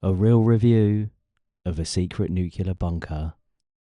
A real review of a secret nuclear bunker.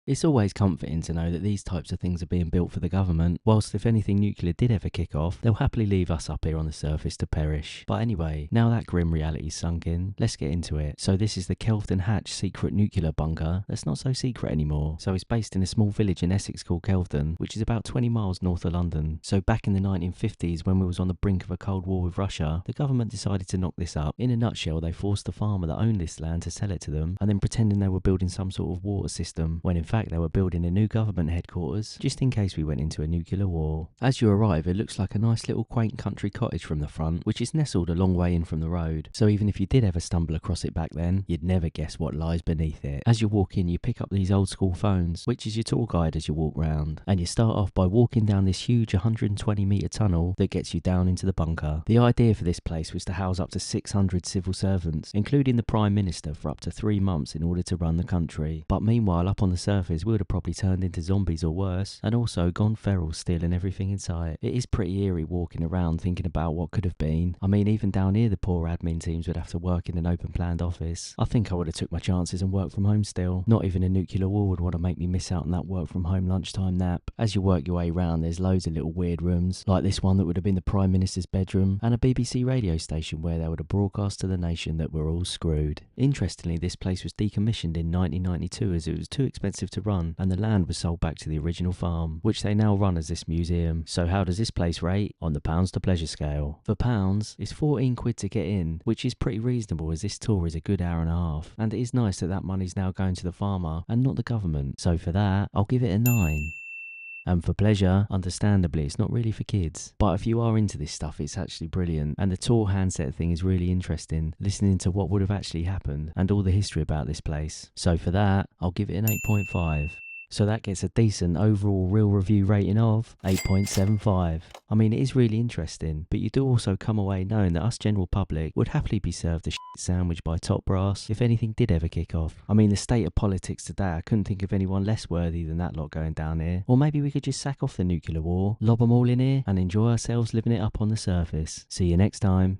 It's always comforting to know that these types of things are being built for the government, whilst if anything nuclear did ever kick off, they'll happily leave us up here on the surface to perish. But anyway, now that grim reality's sunk in, let's get into it. So this is the Kelvedon Hatch secret nuclear bunker that's not so secret anymore. So it's based in a small village in Essex called Kelvedon, which is about 20 miles north of London. So back in the 1950s, when we was on the brink of a Cold War with Russia, the government decided to knock this up. In a nutshell, they forced the farmer that owned this land to sell it to them, and then pretending they were building some sort of water system, when in fact they were building a new government headquarters, just in case we went into a nuclear war. As you arrive, it looks like a nice little quaint country cottage from the front, which is nestled a long way in from the road. So even if you did ever stumble across it back then, you'd never guess what lies beneath it. As you walk in, you pick up these old school phones, which is your tour guide as you walk round. And you start off by walking down this huge 120-metre tunnel that gets you down into the bunker. The idea for this place was to house up to 600 civil servants, including the Prime Minister, for up to 3 months in order to run the country. But meanwhile, up on the surface, we would have probably turned into zombies or worse, and also gone feral, stealing everything in sight. It is pretty eerie walking around thinking about what could have been. I mean, even down here the poor admin teams would have to work in an open planned office. I think I would have took my chances and worked from home still. Not even a nuclear war would want to make me miss out on that work from home lunchtime nap. As you work your way around, there's loads of little weird rooms, like this one that would have been the Prime Minister's bedroom, and a BBC radio station where they would have broadcast to the nation that we're all screwed. Interestingly, this place was decommissioned in 1992 as it was too expensive to run, and the land was sold back to the original farm, which they now run as this museum. So how does this place rate on the pounds to pleasure scale? For pounds, it's 14 quid to get in, which is pretty reasonable as this tour is a good hour and a half, and it is nice that that money's now going to the farmer and not the government. So for that, I'll give it a 9. And for pleasure, understandably, it's not really for kids. But if you are into this stuff, it's actually brilliant. And the tour handset thing is really interesting, listening to what would have actually happened and all the history about this place. So for that, I'll give it an 8.5. So that gets a decent overall real review rating of 8.75. I mean, it is really interesting, but you do also come away knowing that us general public would happily be served a shit sandwich by top brass if anything did ever kick off. I mean, the state of politics today, I couldn't think of anyone less worthy than that lot going down here. Or maybe we could just sack off the nuclear war, lob them all in here, and enjoy ourselves living it up on the surface. See you next time.